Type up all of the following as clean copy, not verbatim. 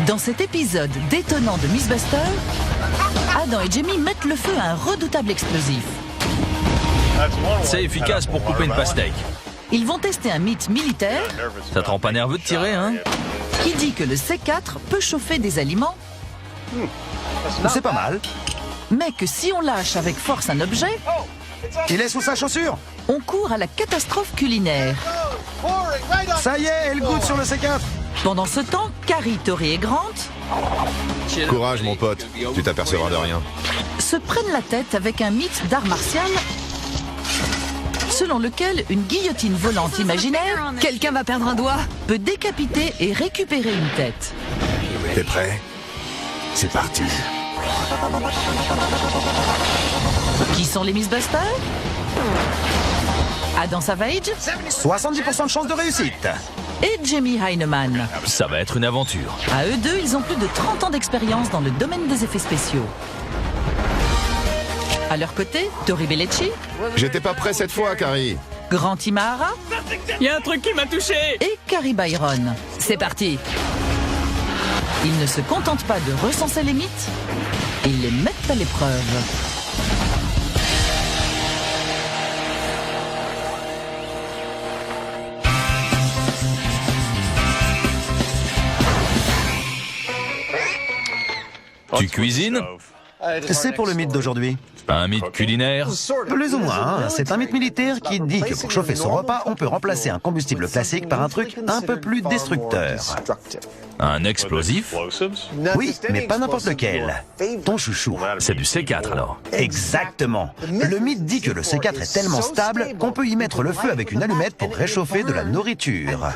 Dans cet épisode détonnant de Mythbusters, Adam et Jamie mettent le feu à un redoutable explosif. C'est efficace pour couper une pastèque. Ils vont tester un mythe militaire. Ça te rend pas nerveux de tirer, hein? Qui dit que le C4 peut chauffer des aliments, C'est pas mal. mais que si on lâche avec force un objet, Il est sous sa chaussure. on court à la catastrophe culinaire. Ça y est, elle goûte sur le C4. Pendant ce temps, Carrie, Tori et Grant Courage mon pote, tu t'apercevras de rien. se prennent la tête avec un mythe d'art martial selon lequel une guillotine volante imaginaire Quelqu'un va perdre un doigt. peut décapiter et récupérer une tête. T'es prêt? C'est parti. Qui sont les Mythbusters? Adam Savage 70% de chance de réussite. et Jamie Heineman. Ça va être une aventure. À eux deux, ils ont plus de 30 ans d'expérience dans le domaine des effets spéciaux. À leur côté, Tori Bellecci, J'étais pas prêt cette fois, Carrie. Grant Imahara Il y a un truc qui m'a touché. et Carrie Byron. C'est parti. Ils ne se contentent pas de recenser les mythes, ils les mettent à l'épreuve. Tu cuisines? C'est pour le mythe d'aujourd'hui. Un mythe culinaire? Plus ou moins, hein. C'est un mythe militaire qui dit que pour chauffer son repas, on peut remplacer un combustible classique par un truc un peu plus destructeur. Un explosif? Oui, mais pas n'importe lequel. Ton chouchou. C'est du C4 alors. Exactement. Le mythe dit que le C4 est tellement stable qu'on peut y mettre le feu avec une allumette pour réchauffer de la nourriture.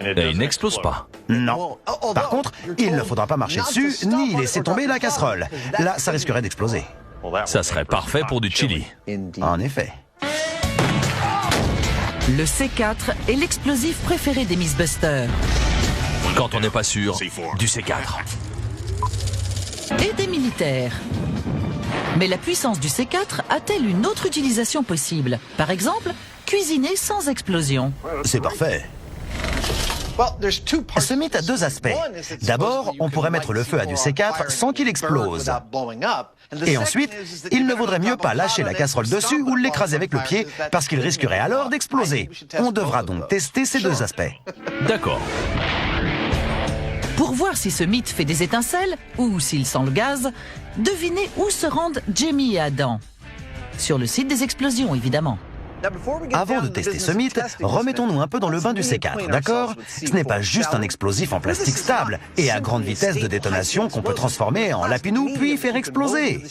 Et il n'explose pas. Non. Par contre, il ne faudra pas marcher dessus, ni laisser tomber la casserole. Là, ça risquerait d'exploser. Ça serait parfait pour du chili. En effet. Le C4 est l'explosif préféré des Mythbusters Quand on n'est pas sûr, du C4. et des militaires. Mais la puissance du C4 a-t-elle une autre utilisation possible? Par exemple, cuisiner sans explosion. C'est parfait. Ce mythe a deux aspects. D'abord, on pourrait mettre le feu à du C4 sans qu'il explose. Et ensuite, il ne vaudrait mieux pas lâcher la casserole dessus ou l'écraser avec le pied parce qu'il risquerait alors d'exploser. On devra donc tester ces deux aspects. D'accord. Pour voir si ce mythe fait des étincelles ou s'il sent le gaz, devinez où se rendent Jamie et Adam. Sur le site des explosions, évidemment. Avant de tester ce mythe, remettons-nous un peu dans le bain du C4, d'accord? Ce n'est pas juste un explosif en plastique stable et à grande vitesse de détonation qu'on peut transformer en lapinou puis faire exploser.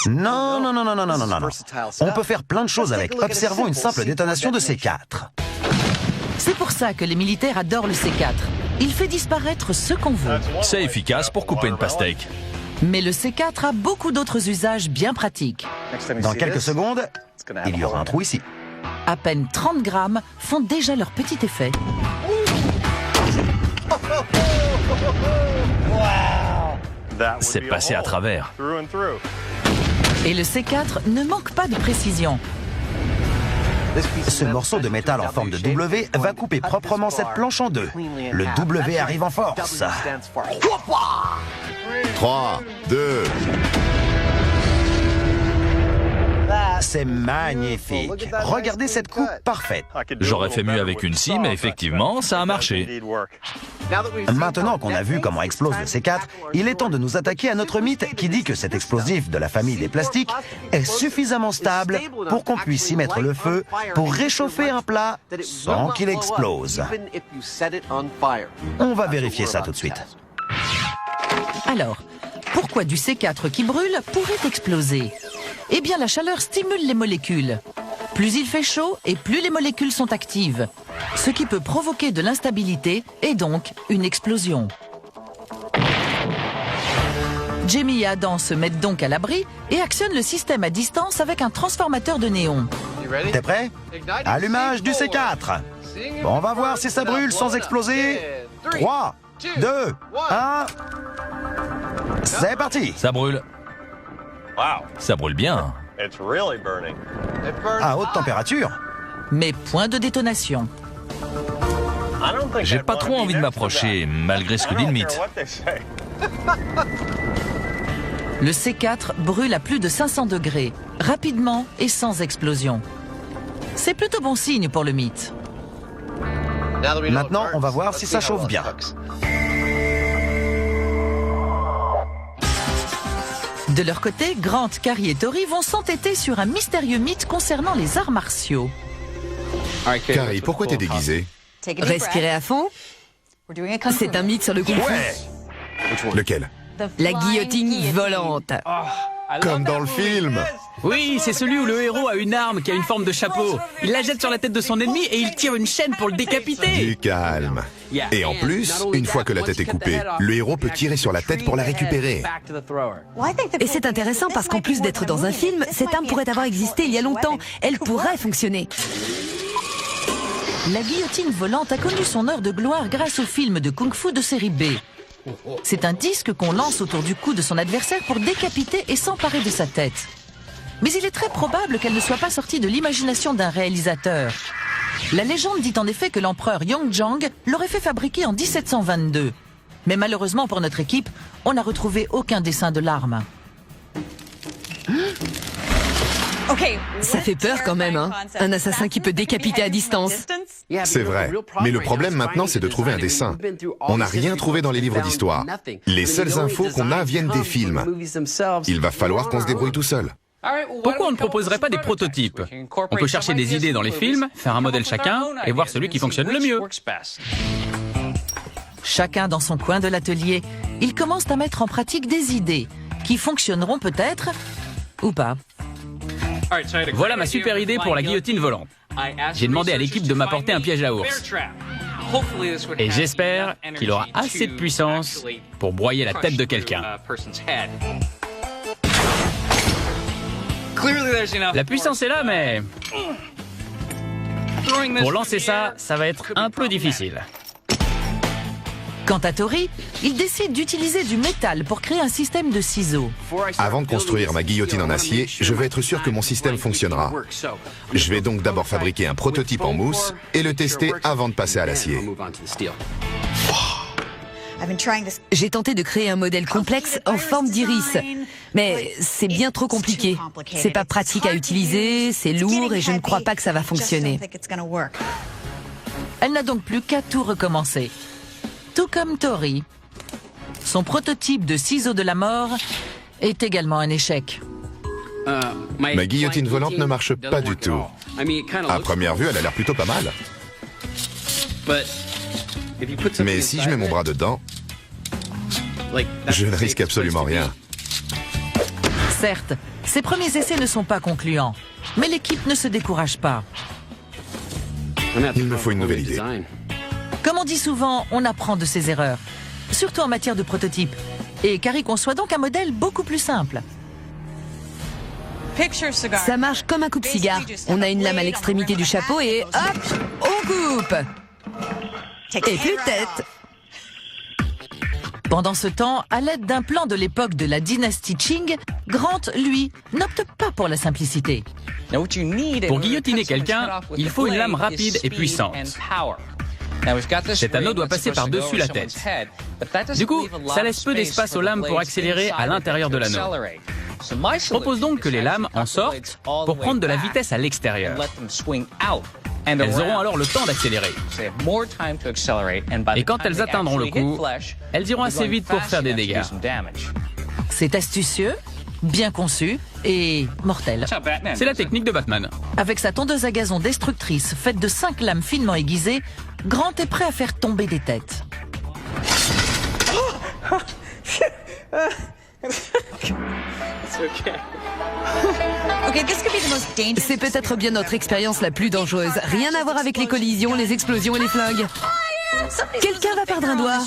Non, non, non, non, non, non, non, non. On peut faire plein de choses avec. Observons une simple détonation de C4. C'est pour ça que les militaires adorent le C4. Il fait disparaître ce qu'on veut. C'est efficace pour couper une pastèque. Mais le C4 a beaucoup d'autres usages bien pratiques. Dans quelques secondes, il y aura un trou ici. À peine 30 grammes font déjà leur petit effet. C'est passé à travers. Et le C4 ne manque pas de précision. Ce morceau de métal en forme de W va couper proprement cette planche en deux. Le W arrive en force. 3, 2... C'est magnifique. Regardez cette coupe parfaite. J'aurais fait mieux avec une scie, mais effectivement, ça a marché. Maintenant qu'on a vu comment explose le C4, il est temps de nous attaquer à notre mythe qui dit que cet explosif de la famille des plastiques est suffisamment stable pour qu'on puisse y mettre le feu pour réchauffer un plat sans qu'il explose. On va vérifier ça tout de suite. Alors, pourquoi du C4 qui brûle pourrait exploser? Eh bien, la chaleur stimule les molécules. Plus il fait chaud et plus les molécules sont actives, ce qui peut provoquer de l'instabilité et donc une explosion. Jamie et Adam se mettent donc à l'abri et actionnent le système à distance avec un transformateur de néon. T'es prêt? Allumage du C4. Bon, on va voir si ça brûle sans exploser. 3, 2, 1... C'est parti! Ça brûle. Ça brûle bien. À haute température. Mais point de détonation. J'ai pas trop envie de m'approcher, malgré ce que dit le mythe. Le C4 brûle à plus de 500 degrés, rapidement et sans explosion. C'est plutôt bon signe pour le mythe. Maintenant, on va voir si ça chauffe bien. De leur côté, Grant, Carrie et Tori vont s'entêter sur un mystérieux mythe concernant les arts martiaux. Carrie, pourquoi t'es déguisée? Respirez à fond. C'est un mythe sur le kung fu. Lequel? La guillotine volante. Comme dans le film. Oui, c'est celui où le héros a une arme qui a une forme de chapeau. Il la jette sur la tête de son ennemi et il tire une chaîne pour le décapiter. Du calme. Et en plus, une fois que la tête est coupée, le héros peut tirer sur la tête pour la récupérer. Et c'est intéressant parce qu'en plus d'être dans un film, cette arme pourrait avoir existé il y a longtemps. Elle pourrait fonctionner. La guillotine volante a connu son heure de gloire grâce au film de kung-fu de série B. C'est un disque qu'on lance autour du cou de son adversaire pour décapiter et s'emparer de sa tête. Mais il est très probable qu'elle ne soit pas sortie de l'imagination d'un réalisateur. La légende dit en effet que l'empereur Yongzhang l'aurait fait fabriquer en 1722. Mais malheureusement pour notre équipe, on n'a retrouvé aucun dessin de l'arme. Ça fait peur quand même, hein. Un assassin qui peut décapiter à distance. C'est vrai. Mais le problème maintenant, c'est de trouver un dessin. On n'a rien trouvé dans les livres d'histoire. Les seules infos qu'on a viennent des films. Il va falloir qu'on se débrouille tout seul. Pourquoi on ne proposerait pas des prototypes? On peut chercher des idées dans les films, faire un modèle chacun et voir celui qui fonctionne le mieux. Chacun dans son coin de l'atelier, ils commencent à mettre en pratique des idées qui fonctionneront peut-être ou pas. Voilà ma super idée pour la guillotine volante. J'ai demandé à l'équipe de m'apporter un piège à ours. Et j'espère qu'il aura assez de puissance pour broyer la tête de quelqu'un. La puissance est là, mais... Pour lancer ça, ça va être un peu difficile. Quant à Tori, il décide d'utiliser du métal pour créer un système de ciseaux. Avant de construire ma guillotine en acier, je veux être sûr que mon système fonctionnera. Je vais donc d'abord fabriquer un prototype en mousse et le tester avant de passer à l'acier. J'ai tenté de créer un modèle complexe en forme d'iris, mais c'est bien trop compliqué. C'est pas pratique à utiliser, c'est lourd et je ne crois pas que ça va fonctionner. Elle n'a donc plus qu'à tout recommencer. Tout comme Tori. Son prototype de ciseaux de la mort est également un échec. Ma guillotine volante ne marche pas du tout. À première vue, elle a l'air plutôt pas mal. Mais si je mets mon bras dedans, je ne risque absolument rien. Certes, ses premiers essais ne sont pas concluants, mais l'équipe ne se décourage pas. Il me faut une nouvelle idée. Comme on dit souvent, on apprend de ses erreurs, surtout en matière de prototype. Et Carrie conçoit donc un modèle beaucoup plus simple. Ça marche comme un coupe-cigare. On a une lame à l'extrémité du chapeau et hop, on coupe. Et plus de tête. Pendant ce temps, à l'aide d'un plan de l'époque de la dynastie Qing, Grant, lui, n'opte pas pour la simplicité. Pour guillotiner quelqu'un, il faut une lame rapide et puissante. Cet anneau doit passer par-dessus la tête. Du coup, ça laisse peu d'espace aux lames pour accélérer à l'intérieur de l'anneau. Je propose donc que les lames en sortent pour prendre de la vitesse à l'extérieur. Elles auront alors le temps d'accélérer. Et quand elles atteindront le cou, elles iront assez vite pour faire des dégâts. C'est astucieux, bien conçu et mortel. C'est la technique de Batman. Avec sa tondeuse à gazon destructrice faite de 5 lames finement aiguisées, Grant est prêt à faire tomber des têtes. C'est peut-être bien notre expérience la plus dangereuse. Rien à voir avec les collisions, les explosions et les flingues. Quelqu'un va perdre un doigt.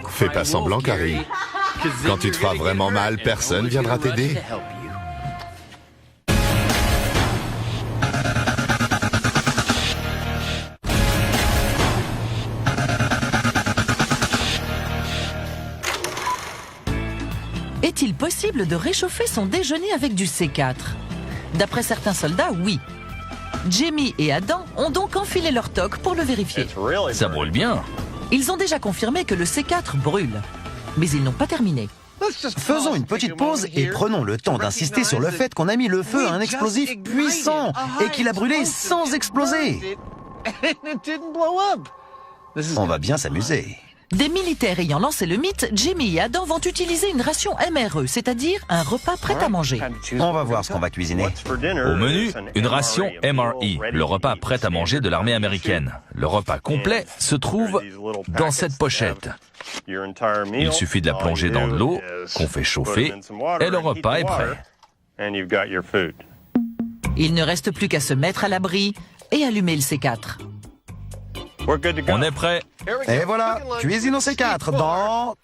Fais pas semblant, Carrie. Quand tu te feras vraiment mal, personne viendra t'aider. Est-il possible de réchauffer son déjeuner avec du C4 ? D'après certains soldats, oui. Jamie et Adam ont donc enfilé leur toque pour le vérifier. Ça brûle bien. Ils ont déjà confirmé que le C4 brûle. Mais ils n'ont pas terminé. Faisons une petite pause et prenons le temps d'insister sur le fait qu'on a mis le feu à un explosif puissant et qu'il a brûlé sans exploser. On va bien s'amuser. Des militaires ayant lancé le mythe, Jamie et Adam vont utiliser une ration MRE, c'est-à-dire un repas prêt à manger. On va voir ce qu'on va cuisiner. Au menu, une ration MRE, le repas prêt à manger de l'armée américaine. Le repas complet se trouve dans cette pochette. Il suffit de la plonger dans de l'eau qu'on fait chauffer et le repas est prêt. Il ne reste plus qu'à se mettre à l'abri et allumer le C4. On est prêt. Et voilà, cuisine au C4 dans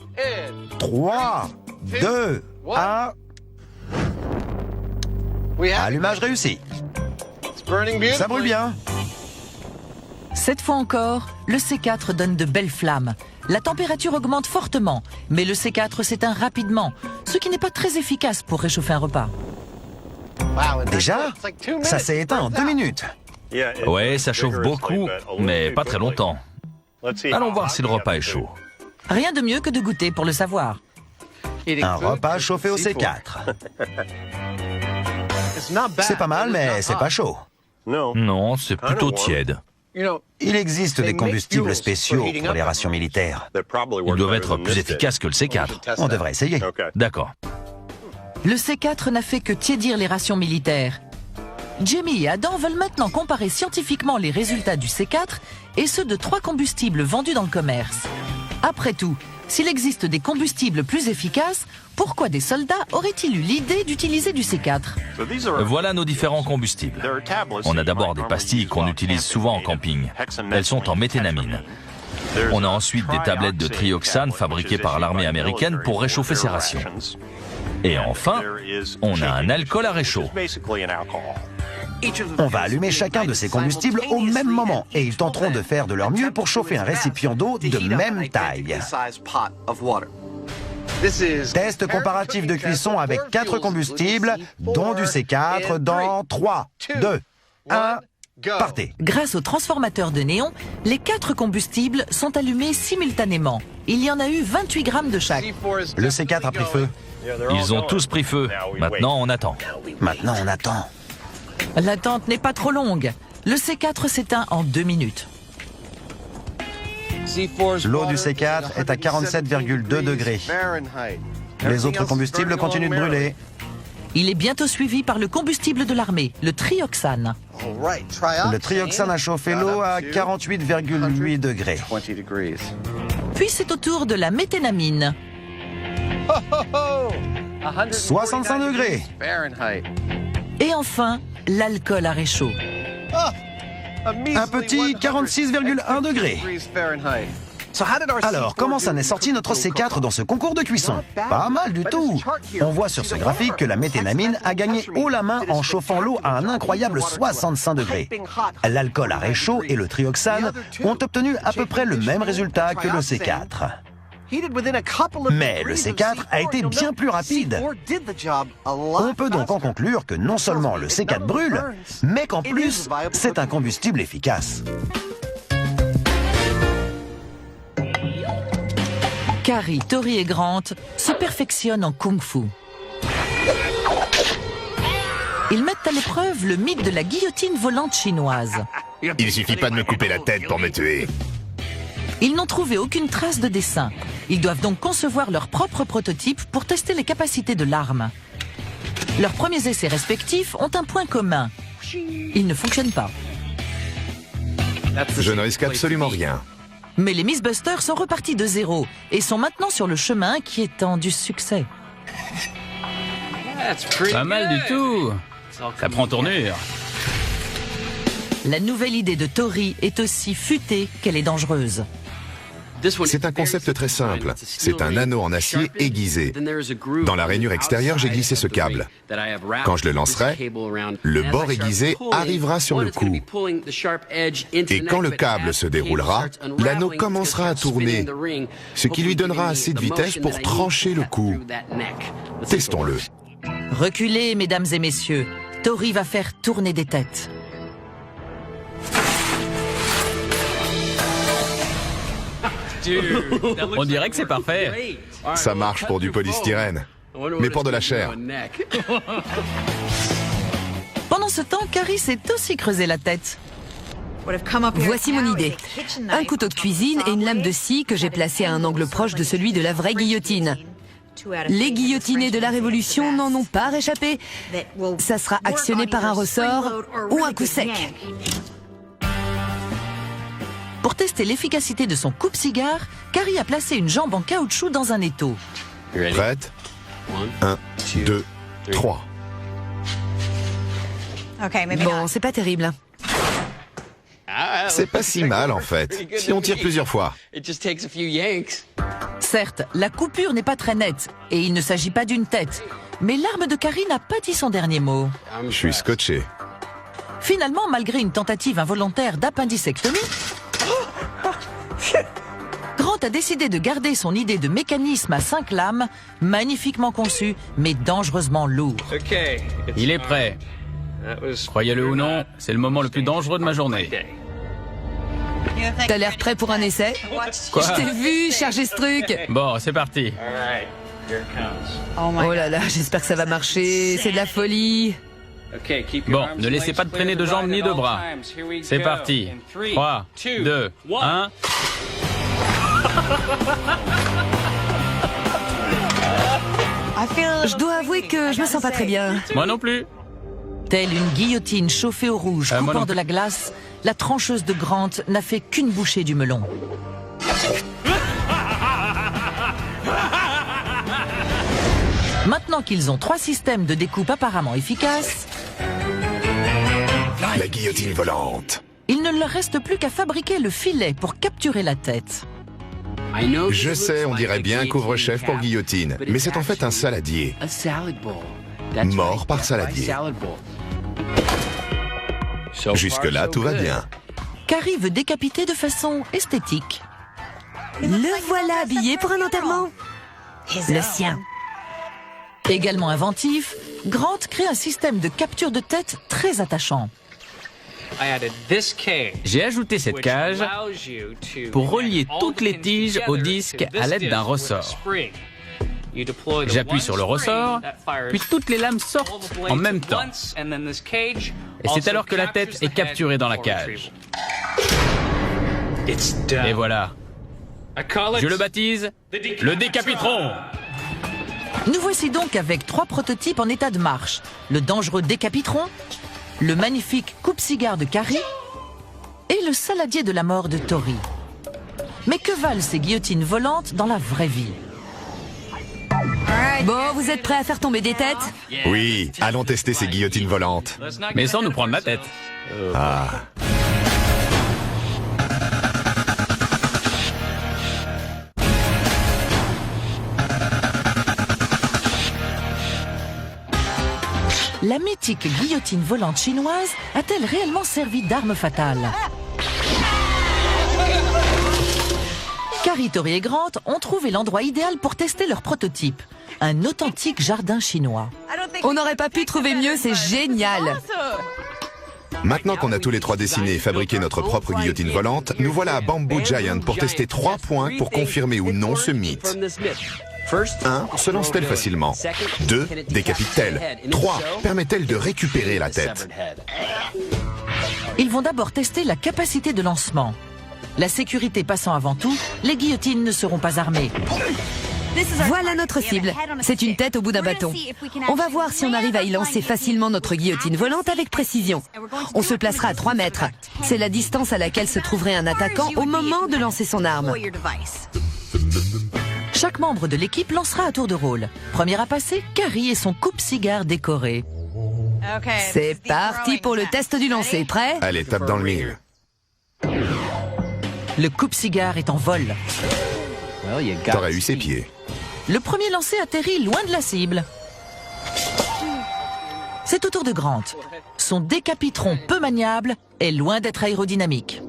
3, 2, 1. Allumage réussi. Ça brûle bien. Cette fois encore, le C4 donne de belles flammes. La température augmente fortement, mais le C4 s'éteint rapidement, ce qui n'est pas très efficace pour réchauffer un repas. Déjà, ça s'est éteint en 2 minutes. Ouais, ça chauffe beaucoup, mais pas très longtemps. Allons voir si le repas est chaud. Rien de mieux que de goûter pour le savoir. Un repas chauffé au C4. C'est pas mal, mais c'est pas chaud. Non, c'est plutôt tiède. Il existe des combustibles spéciaux pour les rations militaires. Ils doivent être plus efficaces que le C4. On devrait essayer. D'accord. Le C4 n'a fait que tiédir les rations militaires. Jamie et Adam veulent maintenant comparer scientifiquement les résultats du C4 et ceux de 3 combustibles vendus dans le commerce. Après tout, s'il existe des combustibles plus efficaces, pourquoi des soldats auraient-ils eu l'idée d'utiliser du C4 ? Voilà nos différents combustibles. On a d'abord des pastilles qu'on utilise souvent en camping. Elles sont en méthénamine. On a ensuite des tablettes de trioxane fabriquées par l'armée américaine pour réchauffer ses rations. Et enfin, on a un alcool à réchaud. On va allumer chacun de ces combustibles au même moment et ils tenteront de faire de leur mieux pour chauffer un récipient d'eau de même taille. Test comparatif de cuisson avec 4 combustibles, dont du C4 dans 3, 2, 1, partez. Grâce au transformateur de néon, les 4 combustibles sont allumés simultanément. Il y en a eu 28 grammes de chaque. Le C4 a pris feu. Ils ont tous pris feu. Maintenant, on attend. Maintenant, on attend. L'attente n'est pas trop longue. Le C4 s'éteint en 2 minutes. L'eau du C4 est à 47,2 degrés. Les autres combustibles continuent de brûler. Il est bientôt suivi par le combustible de l'armée, le trioxane. Le trioxane a chauffé l'eau à 48,8 degrés. Puis c'est au tour de la méthénamine. 65 degrés. Et enfin, l'alcool à réchaud. Un petit 46,1 degrés. Alors, comment ça n'est sorti notre C4 dans ce concours de cuisson? Pas mal du tout. On voit sur ce graphique que la méthénamine a gagné haut la main en chauffant l'eau à un incroyable 65 degrés. L'alcool à réchaud et le trioxane ont obtenu à peu près le même résultat que le C4. Mais le C4 a été bien plus rapide. On peut donc en conclure que non seulement le C4 brûle, mais qu'en plus, c'est un combustible efficace. Carrie, Tori et Grant se perfectionnent en kung-fu. Ils mettent à l'épreuve le mythe de la guillotine volante chinoise. Il suffit pas de me couper la tête pour me tuer. Ils n'ont trouvé aucune trace de dessin. Ils doivent donc concevoir leur propre prototype pour tester les capacités de l'arme. Leurs premiers essais respectifs ont un point commun. Ils ne fonctionnent pas. Je ne risque absolument rien. Mais les Mythbusters sont repartis de zéro et sont maintenant sur le chemin qui étend du succès. Pas mal du tout. Ça prend tournure. La nouvelle idée de Tori est aussi futée qu'elle est dangereuse. C'est un concept très simple. C'est un anneau en acier aiguisé. Dans la rainure extérieure, j'ai glissé ce câble. Quand je le lancerai, le bord aiguisé arrivera sur le cou. Et quand le câble se déroulera, l'anneau commencera à tourner, ce qui lui donnera assez de vitesse pour trancher le cou. Testons-le. Reculez, mesdames et messieurs. Tori va faire tourner des têtes. On dirait que c'est parfait. Ça marche pour du polystyrène. Mais pour de la chair. Pendant ce temps, Carrie s'est aussi creusé la tête. Voici mon idée. Un couteau de cuisine et une lame de scie que j'ai placée à un angle proche de celui de la vraie guillotine. Les guillotinés de la Révolution n'en ont pas réchappé. Ça sera actionné par un ressort ou un coup sec. Pour tester l'efficacité de son coupe-cigare, Carrie a placé une jambe en caoutchouc dans un étau. Prête? 1, 2, 3. Bon, c'est pas terrible. C'est pas si mal en fait, si on tire plusieurs fois. Certes, la coupure n'est pas très nette, et il ne s'agit pas d'une tête. Mais l'arme de Carrie n'a pas dit son dernier mot. Je suis scotché. Finalement, malgré une tentative involontaire d'appendicectomie, Grant a décidé de garder son idée de mécanisme à 5 lames, magnifiquement conçu, mais dangereusement lourd. Il est prêt. Croyez-le ou non, c'est le moment le plus dangereux de ma journée. T'as l'air prêt pour un essai? Quoi? Je t'ai vu charger ce truc. Bon, c'est parti. Oh là là, j'espère que ça va marcher. C'est de la folie. Bon, ne laissez pas de traîner de jambes ni de bras. C'est parti. 3, 2, 1... Je dois avouer que je me sens pas très bien. Moi non plus. Telle une guillotine chauffée au rouge, moi coupant non de la glace, la trancheuse de Grant n'a fait qu'une bouchée du melon. Maintenant qu'ils ont 3 systèmes de découpe apparemment efficaces, La guillotine volante. il ne leur reste plus qu'à fabriquer le filet pour capturer la tête. Je sais, on dirait bien couvre-chef pour guillotine, mais c'est en fait un saladier. Mort par saladier. Jusque-là, tout va bien. Carrie veut décapiter de façon esthétique. Le voilà habillé pour un enterrement. Le sien. Également inventif, Grant crée un système de capture de tête très attachant. J'ai ajouté cette cage pour relier toutes les tiges au disque à l'aide d'un ressort. J'appuie sur le ressort, puis toutes les lames sortent en même temps. Et c'est alors que la tête est capturée dans la cage. Et voilà. Je le baptise le décapitron. Nous voici donc avec 3 prototypes en état de marche. Le dangereux décapitron, le magnifique coupe-cigare de Carrie et le saladier de la mort de Tori. Mais que valent ces guillotines volantes dans la vraie vie? Bon, vous êtes prêts à faire tomber des têtes? Oui, allons tester ces guillotines volantes. Mais sans nous prendre la tête. Ah. La mythique guillotine volante chinoise a-t-elle réellement servi d'arme fatale? Carrie, Tori et Grant ont trouvé l'endroit idéal pour tester leur prototype. Un authentique jardin chinois. On n'aurait pas pu trouver mieux, c'est génial. Maintenant qu'on a tous les 3 dessiné et fabriqué notre propre guillotine volante, nous voilà à Bamboo Giant pour tester 3 points pour confirmer ou non ce mythe. 1. Se lance-t-elle facilement? 2. Décapite-t-elle? 3. Permet-elle de récupérer la tête? Ils vont d'abord tester la capacité de lancement. La sécurité passant avant tout, les guillotines ne seront pas armées. Voilà notre cible. C'est une tête au bout d'un bâton. On va voir si on arrive à y lancer facilement notre guillotine volante avec précision. On se placera à 3 mètres. C'est la distance à laquelle se trouverait un attaquant au moment de lancer son arme. Chaque membre de l'équipe lancera à tour de rôle. Première à passer, Carrie et son coupe-cigare décoré. C'est parti pour le test du lancer. Prêt? Allez, tape dans le mille. Le coupe-cigare est en vol. T'aurais eu ses pieds. Le premier lancé atterrit loin de la cible. C'est au tour de Grant. Son décapitron peu maniable est loin d'être aérodynamique.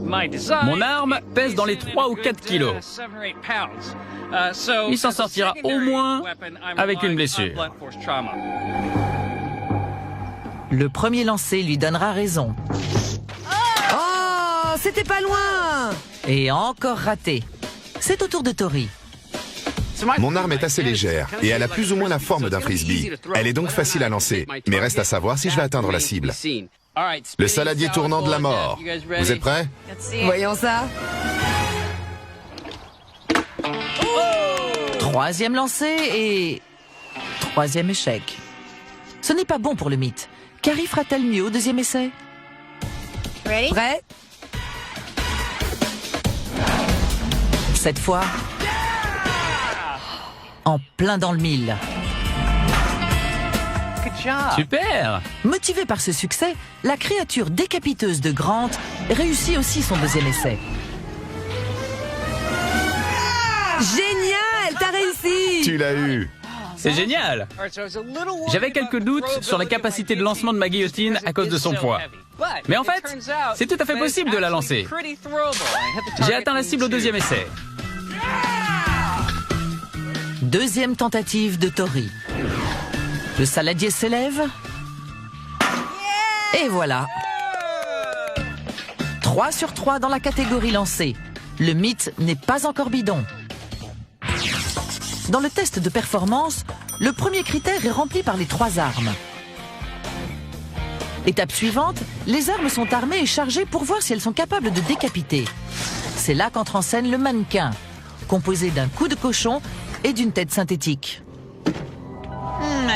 Mon arme pèse dans les 3 ou 4 kilos. Il s'en sortira au moins avec une blessure. Le premier lancé lui donnera raison. Oh, c'était pas loin. Et encore raté. C'est au tour de Tori. Mon arme est assez légère et elle a plus ou moins la forme d'un frisbee. Elle est donc facile à lancer, mais reste à savoir si je vais atteindre la cible. Le saladier tournant de la mort. Vous êtes prêts? Voyons ça. Troisième lancé et... troisième échec. Ce n'est pas bon pour le mythe. Carrie fera-t-elle mieux au deuxième essai? Prêt? Cette fois... en plein dans le mille. Super! Motivée par ce succès, la créature décapiteuse de Grant réussit aussi son deuxième essai. Génial, t'as réussi. Tu l'as eu. C'est génial! J'avais quelques doutes sur la capacité de lancement de ma guillotine à cause de son poids. Mais en fait, c'est tout à fait possible de la lancer. J'ai atteint la cible au deuxième essai. Deuxième tentative de Tori. Le saladier s'élève. Et voilà. 3 sur 3 dans la catégorie lancée. Le mythe n'est pas encore bidon. Dans le test de performance, le premier critère est rempli par les 3 armes. Étape suivante, les armes sont armées et chargées pour voir si elles sont capables de décapiter. C'est là qu'entre en scène le mannequin, composé d'un cou de cochon et d'une tête synthétique.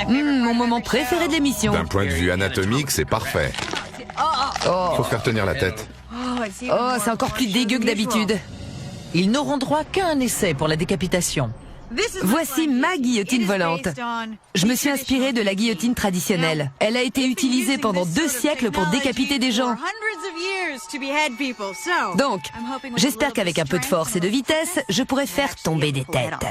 Mon moment préféré de l'émission. D'un point de vue anatomique, c'est parfait. Faut faire tenir la tête. Oh, c'est encore plus dégueu que d'habitude. Ils n'auront droit qu'à un essai pour la décapitation. Voici ma guillotine volante. Je me suis inspirée de la guillotine traditionnelle. Elle a été utilisée pendant 2 siècles pour décapiter des gens. Donc, j'espère qu'avec un peu de force et de vitesse, je pourrai faire tomber des têtes.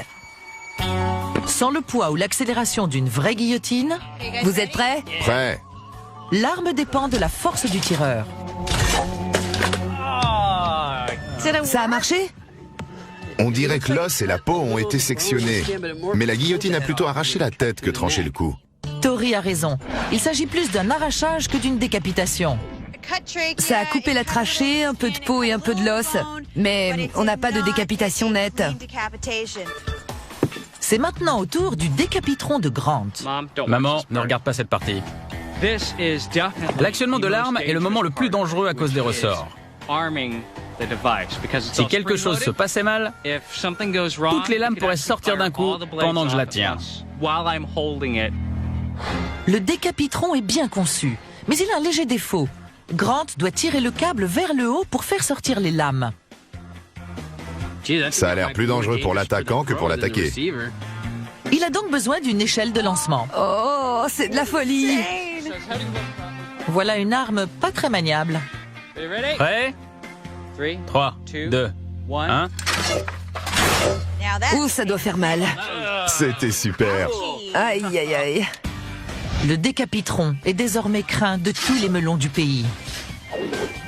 Sans le poids ou l'accélération d'une vraie guillotine, Vous êtes prêts? Prêt? l'arme dépend de la force du tireur. Ça a marché? On dirait que l'os et la peau ont été sectionnés. Mais la guillotine a plutôt arraché la tête que tranché le cou. Tori a raison. Il s'agit plus d'un arrachage que d'une décapitation. Ça a coupé la trachée, un peu de peau et un peu de l'os. Mais on n'a pas de décapitation nette. C'est maintenant au tour du décapitron de Grant. Maman, ne regarde pas cette partie. L'actionnement de l'arme est le moment le plus dangereux à cause des ressorts. Si quelque chose se passait mal, toutes les lames pourraient sortir d'un coup pendant que je la tiens. Le décapitron est bien conçu, mais il a un léger défaut. Grant doit tirer le câble vers le haut pour faire sortir les lames. Ça a l'air plus dangereux pour l'attaquant que pour l'attaqué. Il a donc besoin d'une échelle de lancement. Oh, c'est de la folie. Voilà une arme pas très maniable. Prêt? 3, 2, 1. Ouh, ça doit faire mal. C'était super. Aïe, aïe, aïe. Le décapitron est désormais craint de tous les melons du pays.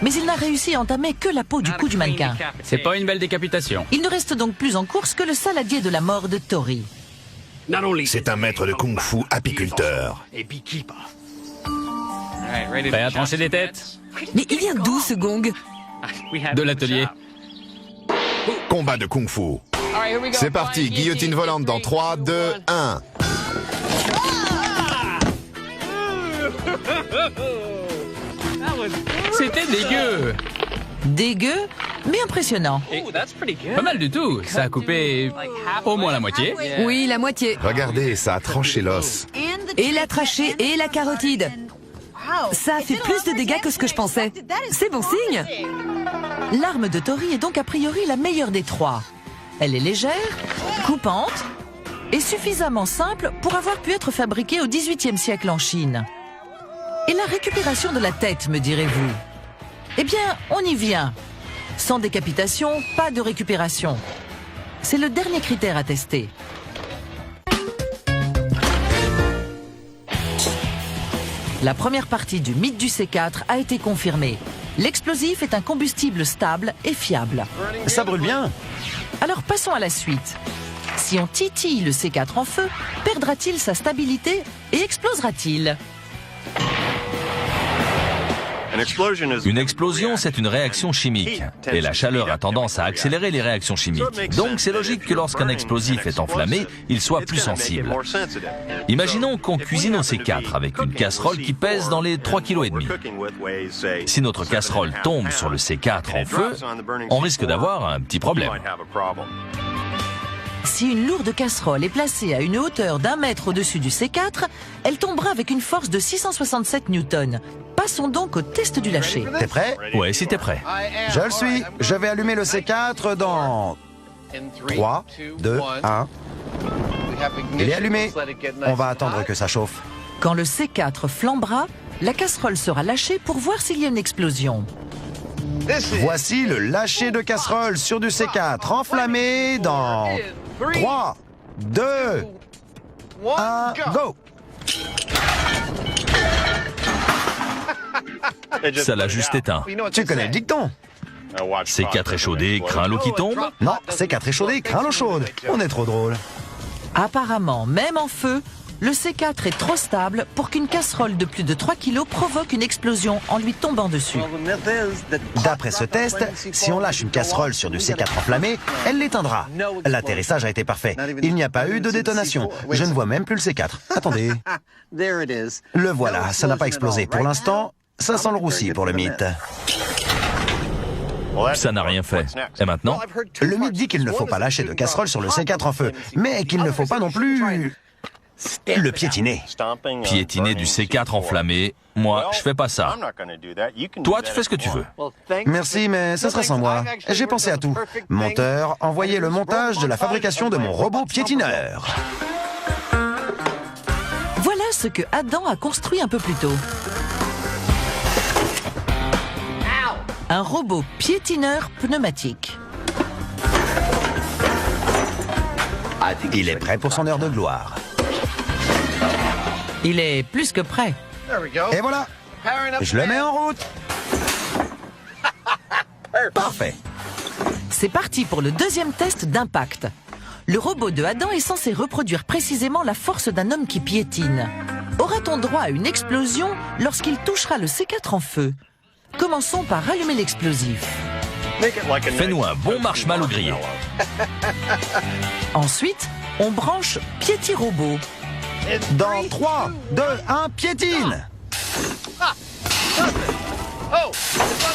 Mais il n'a réussi à entamer que la peau du cou du mannequin. C'est pas une belle décapitation. Il ne reste donc plus en course que le saladier de la mort de Tori. C'est un maître de kung-fu apiculteur. Prêt à trancher des têtes? Mais il vient d'où ce gong? De l'atelier. Combat de kung-fu. C'est parti, guillotine volante dans 3, 2, 1. C'était dégueu. Dégueu, mais impressionnant. Pas mal du tout. Ça a coupé au moins la moitié. Oui, la moitié. Regardez, ça a tranché l'os. Et la trachée et la carotide. Ça a fait plus de dégâts que ce que je pensais. C'est bon signe. L'arme de Tori est donc a priori la meilleure des trois. Elle est légère, coupante et suffisamment simple pour avoir pu être fabriquée au XVIIIe siècle en Chine. Et la récupération de la tête, me direz-vous? Eh bien, on y vient. Sans décapitation, pas de récupération. C'est le dernier critère à tester. La première partie du mythe du C4 a été confirmée. L'explosif est un combustible stable et fiable. Ça brûle bien. Alors passons à la suite. Si on titille le C4 en feu, perdra-t-il sa stabilité et explosera-t-il? Une explosion, c'est une réaction chimique. Et la chaleur a tendance à accélérer les réactions chimiques. Donc c'est logique que lorsqu'un explosif est enflammé, il soit plus sensible. Imaginons qu'on cuisine au C4 avec une casserole qui pèse dans les 3,5 kg. Si notre casserole tombe sur le C4 en feu, on risque d'avoir un petit problème. Si une lourde casserole est placée à une hauteur d'1 mètre au-dessus du C4, elle tombera avec une force de 667 newtons. Passons donc au test du lâcher. T'es prêt? Ouais, si t'es prêt. Je le suis. Je vais allumer le C4 dans 3, 2, 1. Il est allumé. On va attendre que ça chauffe. Quand le C4 flambera, la casserole sera lâchée pour voir s'il y a une explosion. Voici le lâcher de casserole sur du C4 enflammé dans 3, 2, 1, go! Ça l'a juste éteint. Tu connais le dicton? C4 échaudé, craint l'eau qui tombe. Non, C4 échaudé, craint l'eau chaude. On est trop drôle. Apparemment, même en feu, le C4 est trop stable pour qu'une casserole de plus de 3 kg provoque une explosion en lui tombant dessus. D'après ce test, si on lâche une casserole sur du C4 enflammé, elle l'éteindra. L'atterrissage a été parfait. Il n'y a pas eu de détonation. Je ne vois même plus le C4. Attendez. Le voilà, ça n'a pas explosé. Pour l'instant, ça sent le roussi pour le mythe. Ça n'a rien fait. Et maintenant? Le mythe dit qu'il ne faut pas lâcher de casserole sur le C4 en feu, mais qu'il ne faut pas non plus le piétiner. Piétiner du C4 enflammé, moi, je fais pas ça. Toi, tu fais ce que tu veux. Merci, mais ce sera sans moi. J'ai pensé à tout. Monteur, envoyez le montage de la fabrication de mon robot piétineur. Voilà ce que Adam a construit un peu plus tôt. Un robot piétineur pneumatique. Il est prêt pour son heure de gloire. Il est plus que prêt. Et voilà, je le mets en route. Parfait. C'est parti pour le deuxième test d'impact. Le robot de Adam est censé reproduire précisément la force d'un homme qui piétine. Aura-t-on droit à une explosion lorsqu'il touchera le C4 en feu? Commençons par rallumer l'explosif. Fais-nous un bon marshmallow grillé. Ensuite, on branche Piéti-Robot. Dans 3, 2, 1, piétine.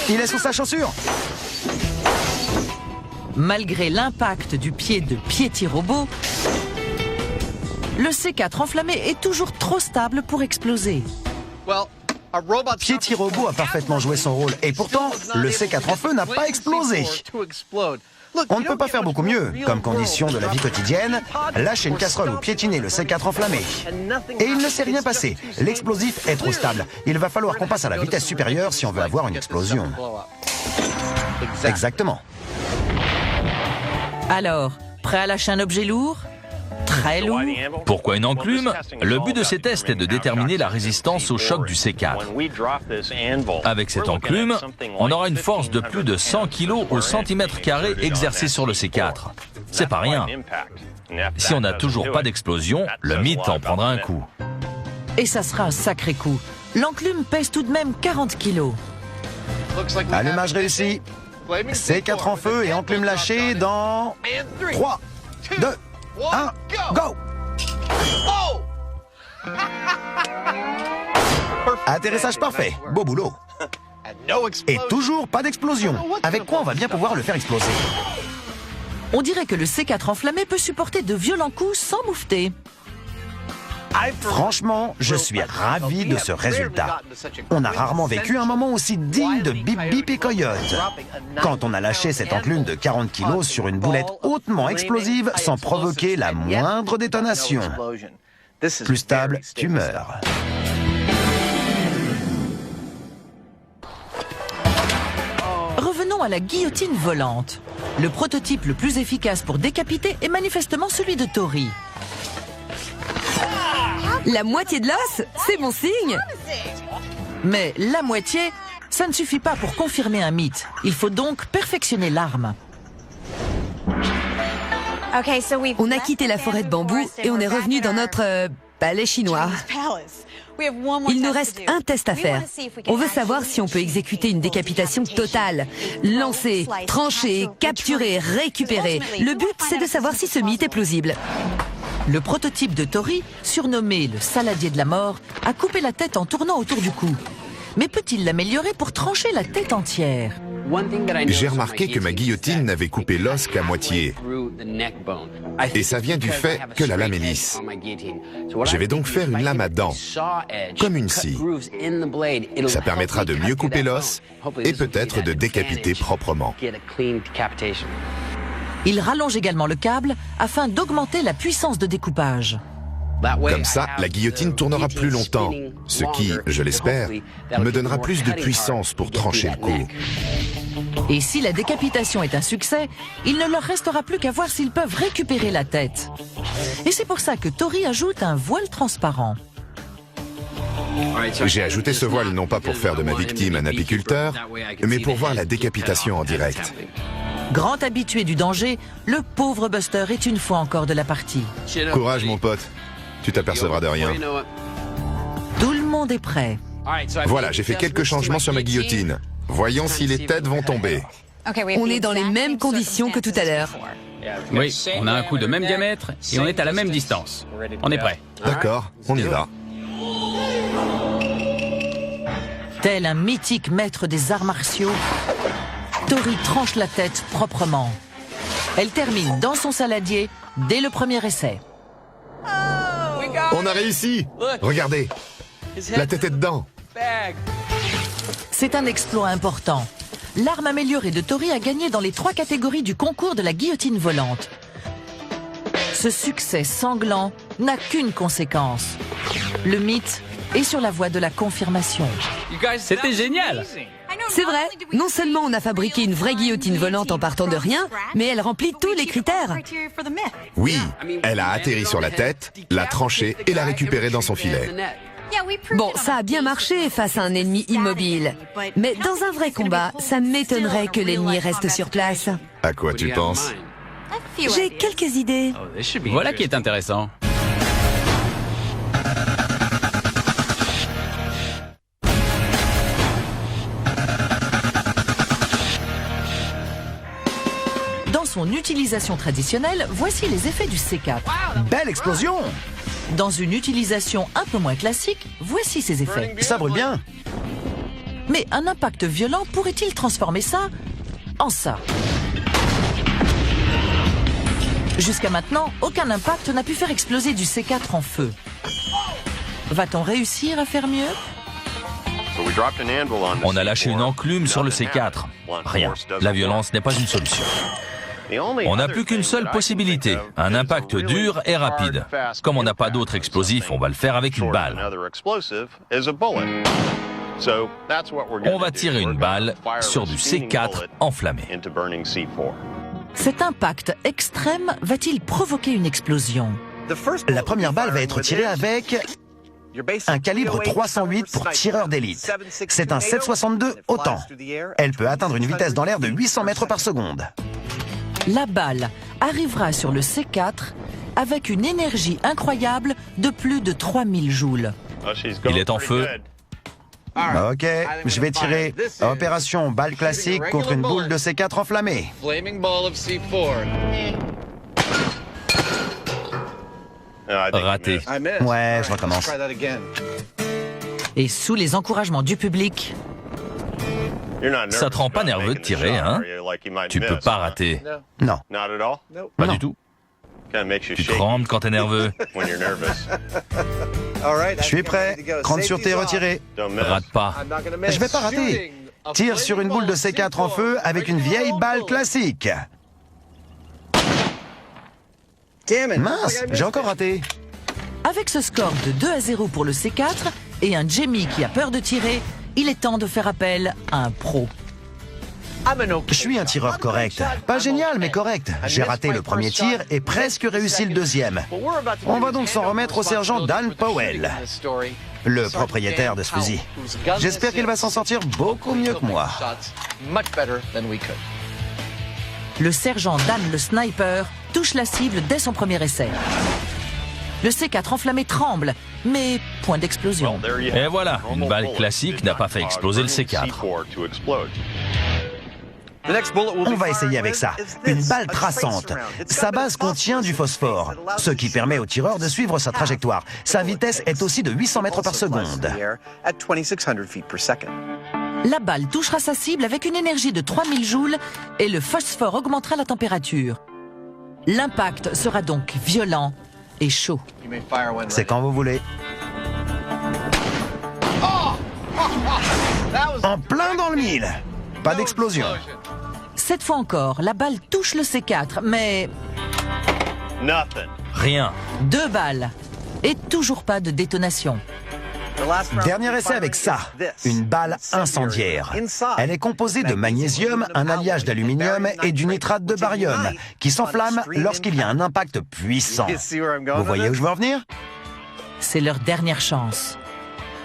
Il est sous sa chaussure. Malgré l'impact du pied de Piéti-Robot, le C4 enflammé est toujours trop stable pour exploser. Piéti-Robot a parfaitement joué son rôle et pourtant, le C4 en feu n'a pas explosé. On ne peut pas faire beaucoup mieux. Comme condition de la vie quotidienne, lâcher une casserole ou piétiner le C4 enflammé. Et il ne s'est rien passé. L'explosif est trop stable. Il va falloir qu'on passe à la vitesse supérieure si on veut avoir une explosion. Exactement. Alors, prêt à lâcher un objet lourd? Très lourd? Pourquoi une enclume? Le but de ces tests est de déterminer la résistance au choc du C4. Avec cette enclume, on aura une force de plus de 100 kg au centimètre carré exercée sur le C4. C'est pas rien. Si on n'a toujours pas d'explosion, le mythe en prendra un coup. Et ça sera un sacré coup. L'enclume pèse tout de même 40 kg. Allumage réussi. C4 en feu et enclume lâchée dans 3, 2, 1, go! Atterrissage parfait, beau boulot. Et toujours pas d'explosion. Avec quoi on va bien pouvoir le faire exploser? On dirait que le C4 enflammé peut supporter de violents coups sans moufter. Franchement, je suis ravi de ce résultat. On a rarement vécu un moment aussi digne de Bip Bip et Coyote. Quand on a lâché cette enclume de 40 kg sur une boulette hautement explosive sans provoquer la moindre détonation. Plus stable, tu meurs. Revenons à la guillotine volante. Le prototype le plus efficace pour décapiter est manifestement celui de Tori. La moitié de l'os, c'est bon signe. Mais la moitié, ça ne suffit pas pour confirmer un mythe. Il faut donc perfectionner l'arme. On a quitté la forêt de bambou et on est revenu dans notre palais chinois. Il nous reste un test à faire. On veut savoir si on peut exécuter une décapitation totale. Lancer, trancher, capturer, récupérer. Le but, c'est de savoir si ce mythe est plausible. Le prototype de Tori, surnommé le saladier de la mort, a coupé la tête en tournant autour du cou. Mais peut-il l'améliorer pour trancher la tête entière? J'ai remarqué que ma guillotine n'avait coupé l'os qu'à moitié. Et ça vient du fait que la lame est lisse. Je vais donc faire une lame à dents, comme une scie. Ça permettra de mieux couper l'os et peut-être de décapiter proprement. Il rallonge également le câble afin d'augmenter la puissance de découpage. Comme ça, la guillotine tournera plus longtemps, ce qui, je l'espère, me donnera plus de puissance pour trancher le cou. Et si la décapitation est un succès, il ne leur restera plus qu'à voir s'ils peuvent récupérer la tête. Et c'est pour ça que Tori ajoute un voile transparent. J'ai ajouté ce voile non pas pour faire de ma victime un apiculteur, mais pour voir la décapitation en direct. Grand habitué du danger, le pauvre Buster est une fois encore de la partie. Courage mon pote, tu t'apercevras de rien. Tout le monde est prêt. Voilà, j'ai fait quelques changements sur ma guillotine. Voyons si les têtes vont tomber. On est dans les mêmes conditions que tout à l'heure. Oui, on a un coup de même diamètre et on est à la même distance. On est prêt. D'accord, on y va. Tel un mythique maître des arts martiaux, Tori tranche la tête proprement. Elle termine dans son saladier dès le premier essai. On a réussi! Regardez, la tête est dedans. C'est un exploit important. L'arme améliorée de Tori a gagné dans les 3 catégories du concours de la guillotine volante. Ce succès sanglant n'a qu'une conséquence. Le mythe est sur la voie de la confirmation. C'était génial! C'est vrai, non seulement on a fabriqué une vraie guillotine volante en partant de rien, mais elle remplit tous les critères. Oui, elle a atterri sur la tête, l'a tranchée et l'a récupérée dans son filet. Bon, ça a bien marché face à un ennemi immobile. Mais dans un vrai combat, ça m'étonnerait que l'ennemi reste sur place. À quoi tu penses? J'ai quelques idées. Voilà qui est intéressant. Dans son utilisation traditionnelle, voici les effets du C4. Belle explosion! Dans une utilisation un peu moins classique, voici ses effets. Ça brûle bien. Mais un impact violent pourrait-il transformer ça en ça? Jusqu'à maintenant, aucun impact n'a pu faire exploser du C4 en feu. Va-t-on réussir à faire mieux? On a lâché une enclume sur le C4. Rien. La violence n'est pas une solution. On n'a plus qu'une seule possibilité, un impact dur et rapide. Comme on n'a pas d'autre explosif, on va le faire avec une balle. On va tirer une balle sur du C4 enflammé. Cet impact extrême va-t-il provoquer une explosion? La première balle va être tirée avec un calibre 308 pour tireur d'élite. C'est un 7,62 autant. Elle peut atteindre une vitesse dans l'air de 800 mètres par seconde. La balle arrivera sur le C4 avec une énergie incroyable de plus de 3000 joules. Il est en feu. Ok, je vais tirer. Opération balle classique contre une boule de C4 enflammée. Raté. Ouais, je recommence. Et sous les encouragements du public, Ça te rend pas nerveux de tirer, hein? Tu peux pas rater. Non. Pas Non. du tout. Tu trembles quand t'es nerveux. Je suis prêt. Crâne sur tes retiré. Rate pas. Je vais pas rater. Tire sur une boule de C4 en feu avec une vieille balle classique. Mince, j'ai encore raté. avec ce score de 2-0 pour le C4 et un Jamie qui a peur de tirer, il est temps de faire appel à un pro. Je suis un tireur correct. Pas génial, mais correct. J'ai raté le premier tir et presque réussi le deuxième. On va donc s'en remettre au sergent Dan Powell, le propriétaire de ce fusil. J'espère qu'il va s'en sortir beaucoup mieux que moi. Le sergent Dan le sniper touche la cible dès son premier essai. Le C4 enflammé tremble, mais point d'explosion. Et voilà, une balle classique n'a pas fait exploser le C4. On va essayer avec ça. Une balle traçante. Sa base contient du phosphore, ce qui permet au tireur de suivre sa trajectoire. Sa vitesse est aussi de 800 mètres par seconde. La balle touchera sa cible avec une énergie de 3000 joules et le phosphore augmentera la température. L'impact sera donc violent et chaud. C'est quand vous voulez. En plein dans le mille. Pas d'explosion. Cette fois encore, la balle touche le C4, mais Rien. 2 balles. Et toujours pas de détonation. Dernier essai avec ça, une balle incendiaire. Elle est composée de magnésium, un alliage d'aluminium et du nitrate de barium, qui s'enflamme lorsqu'il y a un impact puissant. Vous voyez où je veux en venir? C'est leur dernière chance.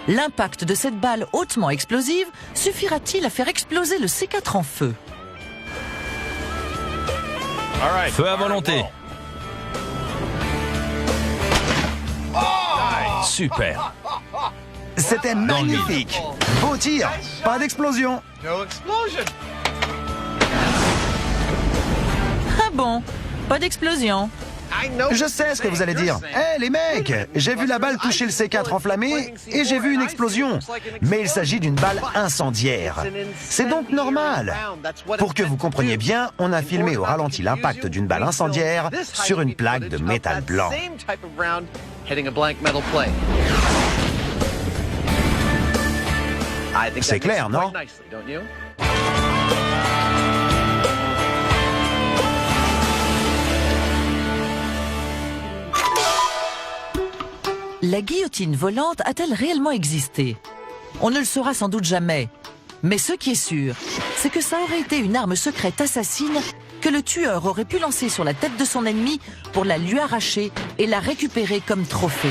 L'impact de cette balle hautement explosive suffira-t-il à faire exploser le C4 en feu? Feu à volonté. Super. C'était magnifique. Beau tir, pas d'explosion. Ah bon? Pas d'explosion. Je sais ce que vous allez dire. Hé les mecs, j'ai vu la balle toucher le C4 enflammé et j'ai vu une explosion. Mais il s'agit d'une balle incendiaire. C'est donc normal. Pour que vous compreniez bien, on a filmé au ralenti l'impact d'une balle incendiaire sur une plaque de métal blanc. C'est clair, non? La guillotine volante a-t-elle réellement existé? On ne le saura sans doute jamais. Mais ce qui est sûr, c'est que ça aurait été une arme secrète assassine que le tueur aurait pu lancer sur la tête de son ennemi pour la lui arracher et la récupérer comme trophée.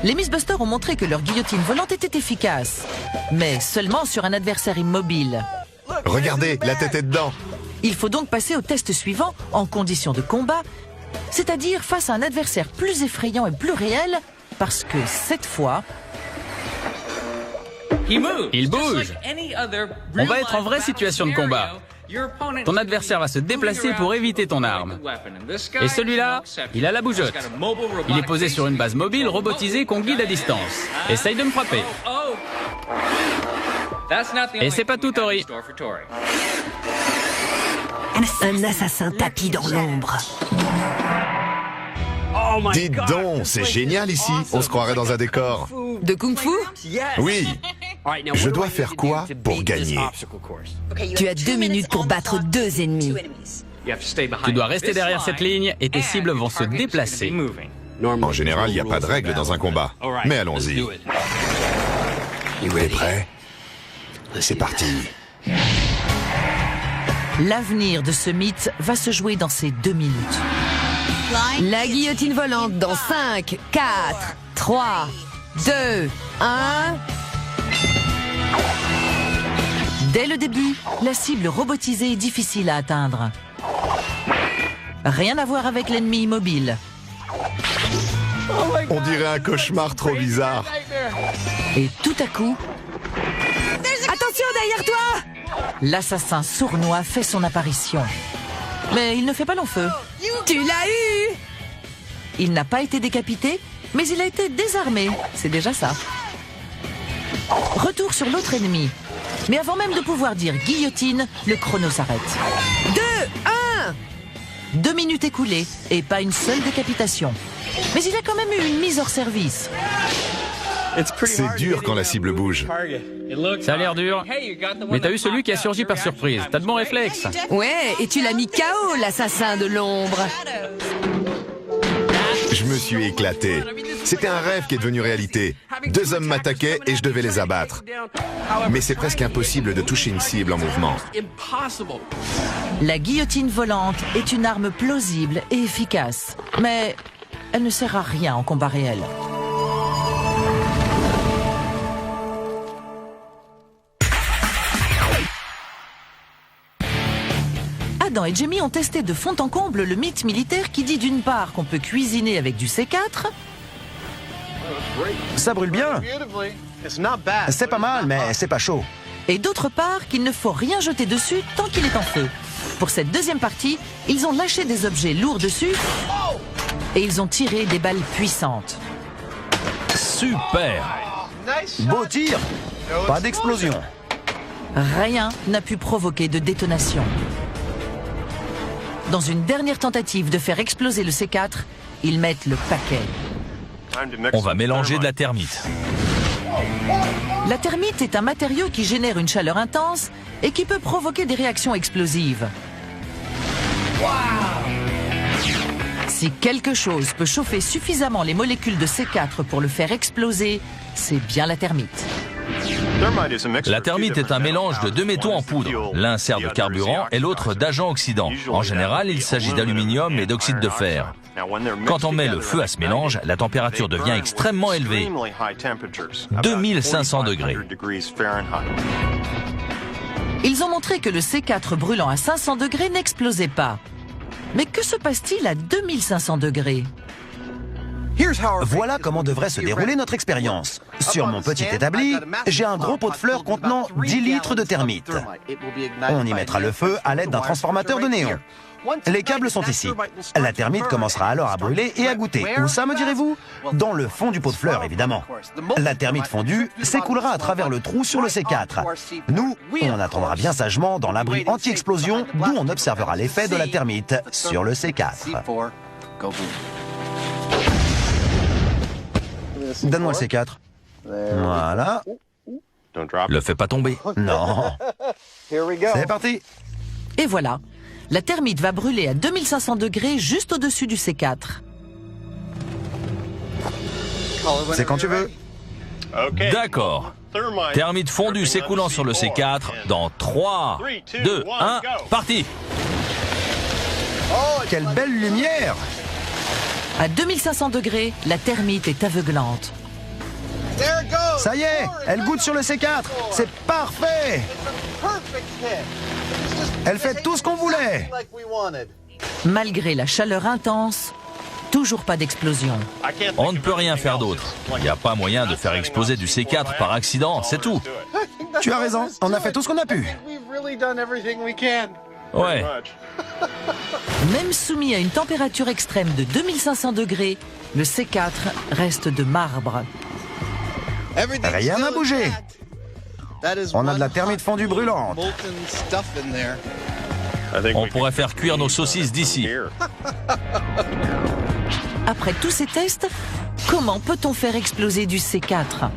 Les Mythbusters ont montré que leur guillotine volante était efficace, mais seulement sur un adversaire immobile. Regardez, la tête est dedans. Il faut donc passer au test suivant en conditions de combat, c'est-à-dire face à un adversaire plus effrayant et plus réel, parce que cette fois... Il bouge. On va être en vraie situation de combat. Ton adversaire va se déplacer pour éviter ton arme. Et celui-là, il a la bougeotte. Il est posé sur une base mobile robotisée qu'on guide à distance. Essaye de me frapper. Et c'est pas tout, Tori. Un assassin tapis dans l'ombre. Dites donc, c'est génial ici. On se croirait dans un décor. De kung-fu? Oui. Je dois faire quoi pour gagner? Tu as 2 minutes pour battre 2 ennemis. Tu dois rester derrière cette ligne et tes cibles vont se déplacer. En général, il n'y a pas de règle dans un combat. Mais allons-y. T'es prêt? C'est parti. L'avenir de ce mythe va se jouer dans ces 2 minutes. La guillotine volante dans 5, 4, 3, 2, 1... Dès le début, la cible robotisée est difficile à atteindre. Rien à voir avec l'ennemi immobile. On dirait un cauchemar trop bizarre. Et tout à coup, Attention derrière toi! l'assassin sournois fait son apparition. Mais il ne fait pas long feu. Tu l'as eu! Il n'a pas été décapité, mais il a été désarmé. C'est déjà ça. Retour sur l'autre ennemi. Mais avant même de pouvoir dire guillotine, le chrono s'arrête. 2, 1! 2 minutes écoulées et pas une seule décapitation. Mais il a quand même eu une mise hors service. C'est dur quand la cible bouge. Ça a l'air dur. Mais t'as eu celui qui a surgi par surprise. T'as de bons réflexes. Ouais, et tu l'as mis KO, l'assassin de l'ombre. Je me suis éclaté. C'était un rêve qui est devenu réalité. 2 hommes m'attaquaient et je devais les abattre. Mais c'est presque impossible de toucher une cible en mouvement. La guillotine volante est une arme plausible et efficace. Mais elle ne sert à rien en combat réel. Trident et Jamie ont testé de fond en comble le mythe militaire qui dit d'une part qu'on peut cuisiner avec du C4. Ça brûle bien. C'est pas mal, mais c'est pas chaud. Et d'autre part qu'il ne faut rien jeter dessus tant qu'il est en feu. Pour cette deuxième partie, ils ont lâché des objets lourds dessus et ils ont tiré des balles puissantes. Super! Beau tir. Pas d'explosion. Rien n'a pu provoquer de détonation. Dans une dernière tentative de faire exploser le C4, ils mettent le paquet. On va mélanger de la thermite. La thermite est un matériau qui génère une chaleur intense et qui peut provoquer des réactions explosives. Si quelque chose peut chauffer suffisamment les molécules de C4 pour le faire exploser, c'est bien la thermite. La thermite est un mélange de deux métaux en poudre. L'un sert de carburant et l'autre d'agent oxydant. En général, il s'agit d'aluminium et d'oxyde de fer. Quand on met le feu à ce mélange, la température devient extrêmement élevée. 2500 degrés. Ils ont montré que le C4 brûlant à 500 degrés n'explosait pas. Mais que se passe-t-il à 2500 degrés ? Voilà comment devrait se dérouler notre expérience. Sur mon petit établi, j'ai un gros pot de fleurs contenant 10 litres de thermite. On y mettra le feu à l'aide d'un transformateur de néon. Les câbles sont ici. La thermite commencera alors à brûler et à goûter. Où ça, me direz-vous? Dans le fond du pot de fleurs, évidemment. La thermite fondue s'écoulera à travers le trou sur le C4. Nous, on attendra bien sagement dans l'abri anti-explosion d'où on observera l'effet de la thermite sur le C4. Donne-moi le C4. Voilà. Le fais pas tomber. Non. C'est parti. Et voilà, la thermite va brûler à 2500 degrés juste au-dessus du C4. C'est quand tu veux. D'accord. Thermite fondue s'écoulant sur le C4 dans 3, 2, 1, parti! Quelle belle lumière! À 2500 degrés, la thermite est aveuglante. Ça y est, elle goûte sur le C4. C'est parfait. Elle fait tout ce qu'on voulait. Malgré la chaleur intense, toujours pas d'explosion. On ne peut rien faire d'autre. Il n'y a pas moyen de faire exploser du C4 par accident, c'est tout. Tu as raison, on a fait tout ce qu'on a pu. Ouais. Même soumis à une température extrême de 2500 degrés, le C4 reste de marbre. Rien n'a bougé. On a de la thermite fondue brûlante. On pourrait faire cuire nos saucisses d'ici. Après tous ces tests, comment peut-on faire exploser du C4 ?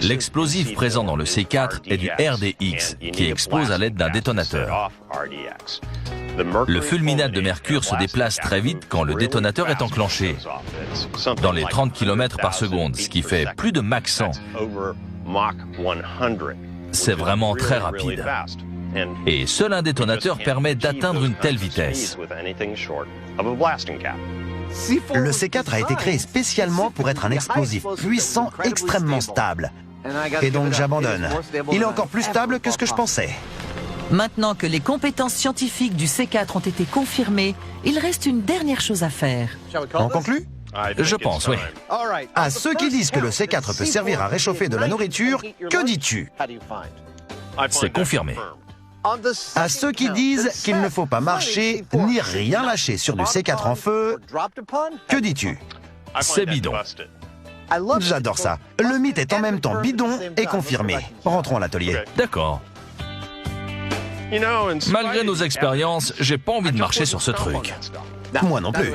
L'explosif présent dans le C4 est du RDX, qui explose à l'aide d'un détonateur. Le fulminate de mercure se déplace très vite quand le détonateur est enclenché, dans les 30 km par seconde, ce qui fait plus de Mach 100. C'est vraiment très rapide. Et seul un détonateur permet d'atteindre une telle vitesse. Le C4 a été créé spécialement pour être un explosif puissant, extrêmement stable. Et donc j'abandonne. Il est encore plus stable que ce que je pensais. Maintenant que les compétences scientifiques du C4 ont été confirmées, il reste une dernière chose à faire. On conclut ? Je pense, oui. À ceux qui disent que le C4 peut servir à réchauffer de la nourriture, que dis-tu ? C'est confirmé. À ceux qui disent qu'il ne faut pas marcher ni rien lâcher sur du C4 en feu, que dis-tu ? C'est bidon. J'adore ça. Le mythe est en même temps bidon et confirmé. Rentrons à l'atelier. D'accord. Malgré nos expériences, j'ai pas envie de marcher sur ce truc. Moi non plus.